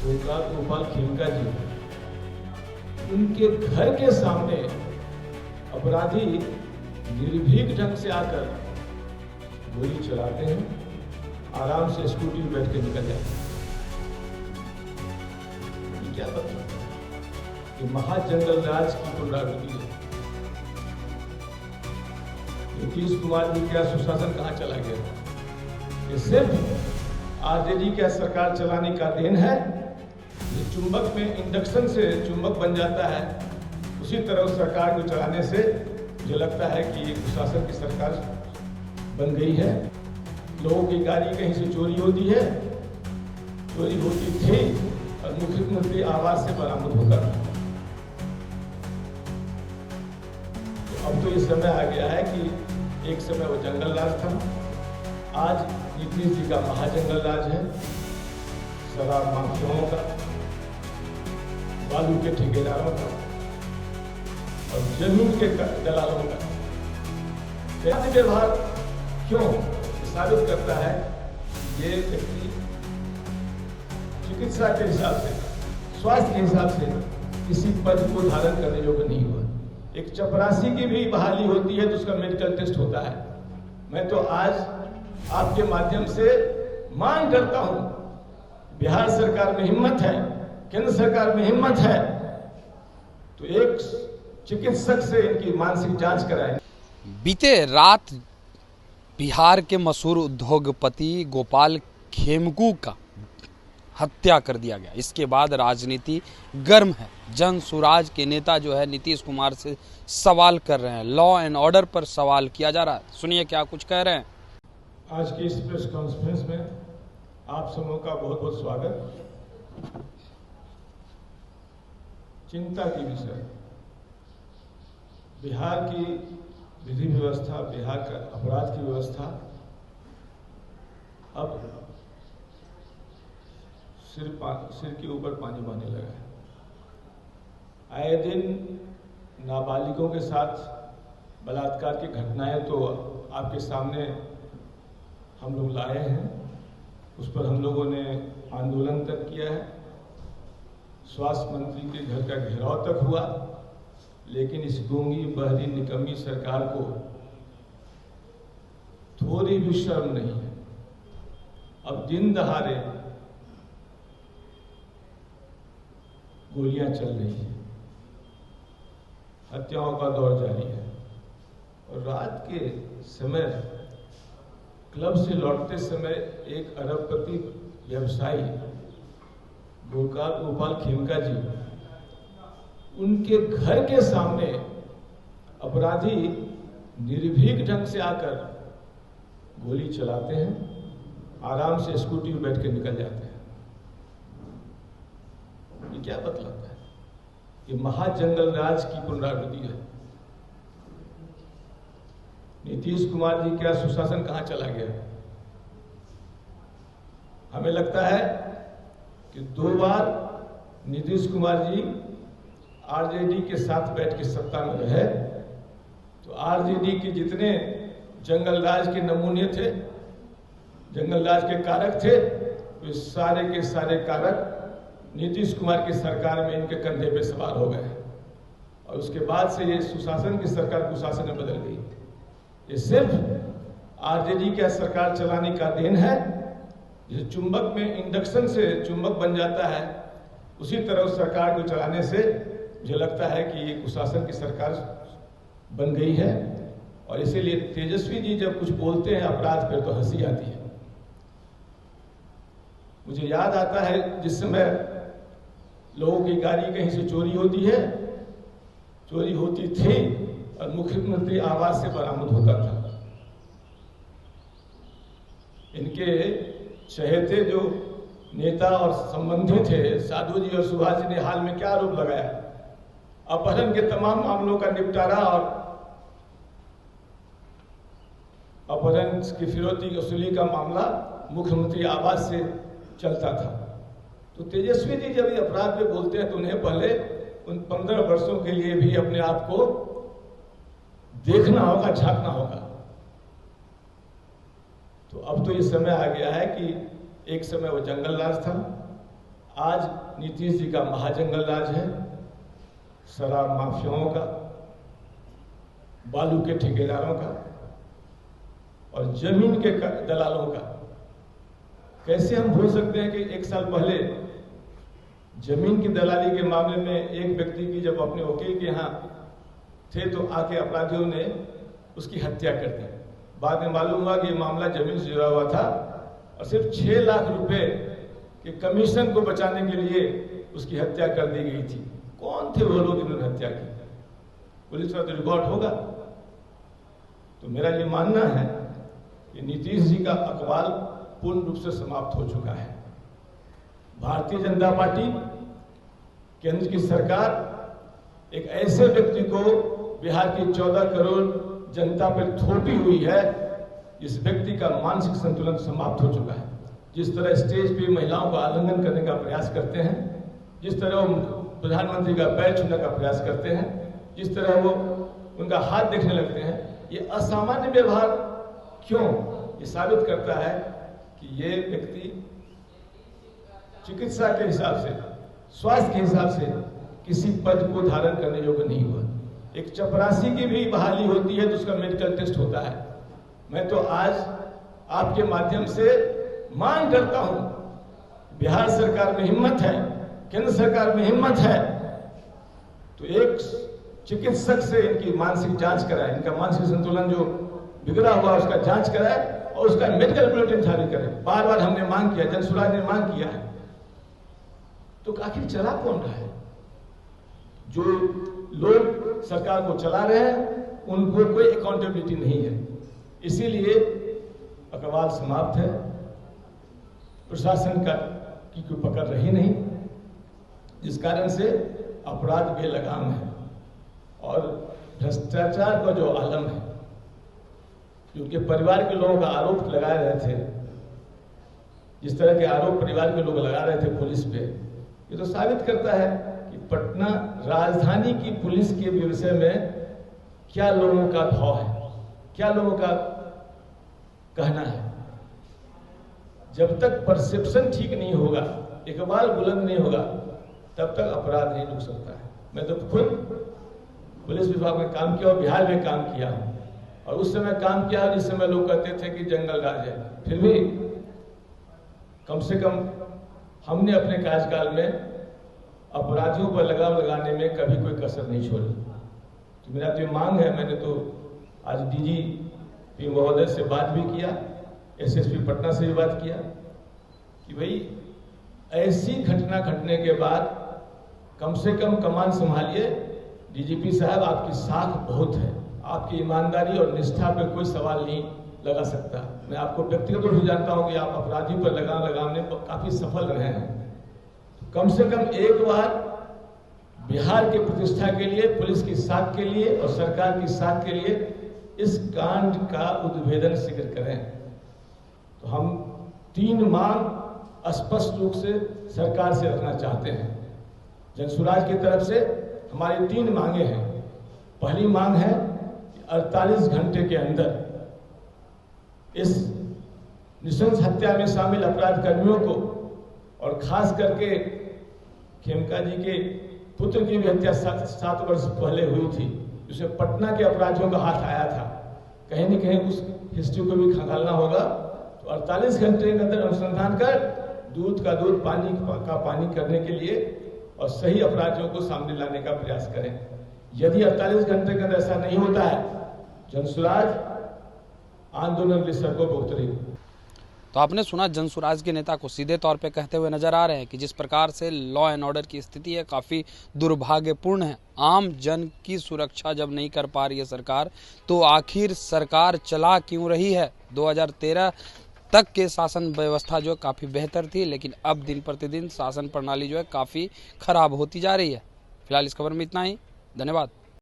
गोपाल खेमका जी, उनके घर के सामने अपराधी निर्भीक ढंग से आकर गोली चलाते हैं, आराम से स्कूटी में बैठ के निकल जाते हैं। ये क्या मतलब है? ये महाजंगल राज की पुनरावृत्ति है। नीतीश कुमार जी का सुशासन कहां चला गया? ये सिर्फ आरजेडी की सरकार चलाने का देन है। ये चुंबक में इंडक्शन से चुंबक बन जाता है, उसी तरह उस सरकार को चलाने से मुझे लगता है कि ये कुशासन की सरकार बन गई है। लोगों की गाड़ी कहीं से चोरी होती है, चोरी होती थी और मुख्यमंत्री आवास से बरामद होता था। तो अब तो ये समय आ गया है कि एक समय वो जंगल राज था, आज नीतीश जी का महाजंगल राज है। शराब माफियाओं का, बालू के ठेकेदारों का और जमीन के दलालों का व्यवहार क्यों साबित करता है? ये व्यक्ति चिकित्सा के हिसाब से, स्वास्थ्य के हिसाब से किसी पद को धारण करने योग्य नहीं हुआ। एक चपरासी की भी बहाली होती है तो उसका मेडिकल टेस्ट होता है। मैं तो आज आपके माध्यम से मांग करता हूं, बिहार सरकार में हिम्मत है, केंद्र सरकार में हिम्मत है, तो एक चिकित्सक से इनकी मानसिक जांच कराएं। बीते रात बिहार के मशहूर उद्योगपति गोपाल खेमकू का हत्या कर दिया गया। इसके बाद राजनीति गर्म है। जन सुराज के नेता जो है नीतीश कुमार से सवाल कर रहे हैं, लॉ एंड ऑर्डर पर सवाल किया जा रहा है। सुनिए क्या कुछ कह रहे हैं। आज की इस प्रेस कॉन्फ्रेंस में आप सबों का बहुत बहुत स्वागत। चिंता की विषय बिहार की विधि व्यवस्था, बिहार का अपराध की व्यवस्था अब सिर के ऊपर पानी बहने लगा है। आए दिन नाबालिगों के साथ बलात्कार की घटनाएं तो आपके सामने हम लोग लाए हैं, उस पर हम लोगों ने आंदोलन तक किया है, स्वास्थ्य मंत्री के घर का घेराव तक हुआ, लेकिन इस गूंगी बहरी निकम्मी सरकार को थोड़ी भी शर्म नहीं है। अब दिन दहाड़े गोलियां चल रही हैं, हत्याओं का दौर जारी है और रात के समय क्लब से लौटते समय एक अरबपति व्यवसायी गोपाल खेमका जी, उनके घर के सामने अपराधी निर्भीक ढंग से आकर गोली चलाते हैं, आराम से स्कूटी में बैठ के निकल जाते हैं। ये क्या बतलाता है? ये महाजंगल राज की पुनरावृत्ति है। नीतीश कुमार जी का सुशासन कहां चला गया? हमें लगता है कि 2 बार नीतीश कुमार जी आरजेडी के साथ बैठ के सत्ता में रहे, तो आरजेडी के जितने जंगल राज के नमूने थे, जंगल राज के कारक थे, वे सारे के सारे कारक नीतीश कुमार की सरकार में इनके कंधे पे सवार हो गए और उसके बाद से ये सुशासन की सरकार कुशासन में बदल गई। ये सिर्फ आरजेडी की सरकार चलाने का देन है। जैसे चुंबक में इंडक्शन से चुंबक बन जाता है, उसी तरह उस सरकार को चलाने से मुझे लगता है कि ये कुशासन की सरकार बन गई है। और इसीलिए तेजस्वी जी जब कुछ बोलते हैं अपराध पर तो हंसी आती है। मुझे याद आता है जिस समय लोगों की गाड़ी कहीं से चोरी होती है, चोरी होती थी और मुख्यमंत्री आवास से बरामद होता था। इनके चहेते जो नेता और संबंधी थे, साधु जी और सुभाष जी ने हाल में क्या आरोप लगाया? अपहरण के तमाम मामलों का निपटारा और अपहरण की फिरौती वसूली का मामला मुख्यमंत्री आवास से चलता था। तो तेजस्वी जी जब ये अपराध पे बोलते हैं तो उन्हें पहले उन 15 वर्षों के लिए भी अपने आप को देखना होगा, झांकना होगा। तो अब तो ये समय आ गया है कि एक समय वो जंगल राज था, आज नीतीश जी का महाजंगल राज है, शराब माफियाओं का, बालू के ठेकेदारों का और जमीन के दलालों का। कैसे हम भूल सकते हैं कि एक साल पहले जमीन की दलाली के मामले में एक व्यक्ति की जब अपने वकील के यहाँ थे तो आके अपराधियों ने उसकी हत्या कर दी। बाद में मालूम हुआ कि ये मामला जमीन से जुड़ा हुआ था और सिर्फ 6 लाख रुपए के कमीशन को बचाने के लिए उसकी हत्या कर दी गई थी। कौन थे वो लोग जिन्होंने हत्या की? पुलिस का तो रिकॉर्ड होगा। तो मेरा ये मानना है कि नीतीश जी का अकबाल पूर्ण रूप से समाप्त हो चुका है। भारतीय जनता पार्टी, केंद्र की सरकार एक ऐसे व्यक्ति को बिहार की 14 करोड़ जनता पर थोपी हुई है जिस व्यक्ति का मानसिक संतुलन समाप्त हो चुका है। जिस तरह स्टेज पे महिलाओं का आलिंगन करने का प्रयास करते हैं, जिस तरह वो प्रधानमंत्री का पैर छूने का प्रयास करते हैं, जिस तरह वो उनका हाथ देखने लगते हैं, ये असामान्य व्यवहार क्यों? ये साबित करता है कि ये व्यक्ति चिकित्सा के हिसाब से, स्वास्थ्य के हिसाब से किसी पद को धारण करने योग्य नहीं हुआ। एक चपरासी की भी बहाली होती है तो उसका मेडिकल टेस्ट होता है। मैं तो आज आपके माध्यम से मांग करता हूं, बिहार सरकार में हिम्मत है, केंद्र सरकार में हिम्मत है, तो एक चिकित्सक से इनकी मानसिक जांच कराए, इनका मानसिक संतुलन जो बिगड़ा हुआ उसका जांच कराए और उसका मेडिकल बुलेटिन जारी करे। बार बार हमने मांग किया, जनसुराज ने मांग किया है। तो आखिर चला कौन रहा है? जो लोग सरकार को चला रहे हैं उनको कोई अकाउंटेबिलिटी नहीं है। इसीलिए अकबाल समाप्त है। प्रशासन की कोई पकड़ रही नहीं, जिस कारण से अपराध बेलगाम है और भ्रष्टाचार का जो आलम है, क्योंकि परिवार के लोगों का आरोप लगा रहे थे, जिस तरह के आरोप परिवार के लोग लगा रहे थे पुलिस पे, ये तो साबित करता है कि पटना राजधानी की पुलिस के विषय में क्या लोगों का भाव है, क्या लोगों का कहना है। जब तक परसेप्शन ठीक नहीं होगा, इकबाल बुलंद नहीं होगा, तब तक अपराध नहीं रुक सकता है। मैं तो खुद पुलिस विभाग में काम किया और बिहार में काम किया हूं, और उस समय काम किया जिस समय लोग कहते थे कि जंगल राज है, फिर भी कम से कम हमने अपने कार्यकाल में अपराधियों पर लगाम लगाने में कभी कोई कसर नहीं छोड़ी। तो मेरा तो मांग है, मैंने तो आज डीजीपी महोदय से बात भी किया, एसएसपी पटना से भी बात किया कि भाई ऐसी घटना घटने के बाद कम से कम कमान संभालिए। डीजीपी साहब, आपकी साख बहुत है, आपकी ईमानदारी और निष्ठा पे कोई सवाल नहीं लगा सकता। मैं आपको व्यक्तिगत रूप से जानता हूं कि आप अपराधी पर लगाम लगाने पर काफी सफल रहे हैं। कम से कम एक बार बिहार की प्रतिष्ठा के लिए, पुलिस की साख के लिए और सरकार की साख के लिए इस कांड का उद्भेदन शीघ्र करें। तो हम 3 मांग स्पष्ट रूप से सरकार से रखना चाहते हैं। जनसुराज की तरफ से हमारी 3 मांगे हैं। पहली मांग है कि 48 घंटे के अंदर इस नृशंस हत्या में शामिल अपराध कर्मियों को, और खास करके खेमका जी के पुत्र की भी हत्या 7 वर्ष पहले हुई थी, जिसमें पटना के अपराधियों का हाथ आया था, कहीं न कहीं उस हिस्ट्री को भी खंगालना होगा। तो 48 घंटे के अंदर अनुसंधान कर दूध का दूध, पानी का पानी करने के लिए और सही अपराधियों को सामने लाने का प्रयास करें। यदि 48 घंटे के अंदर ऐसा नहीं होता है, जनसुराज आंदोलन की सड़कों पर उतरेगी। तो आपने सुना जनसुराज के नेता को सीधे तौर पे कहते हुए नजर आ रहे हैं कि जिस प्रकार से लॉ एंड ऑर्डर की स्थिति है काफ़ी दुर्भाग्यपूर्ण है। आम जन की सुरक्षा जब नहीं कर पा रही है सरकार, तो आखिर सरकार चला क्यों रही है? 2013 तक के शासन व्यवस्था जो है काफ़ी बेहतर थी, लेकिन अब दिन प्रतिदिन शासन प्रणाली जो है काफ़ी खराब होती जा रही है। फिलहाल इस खबर में इतना ही। धन्यवाद।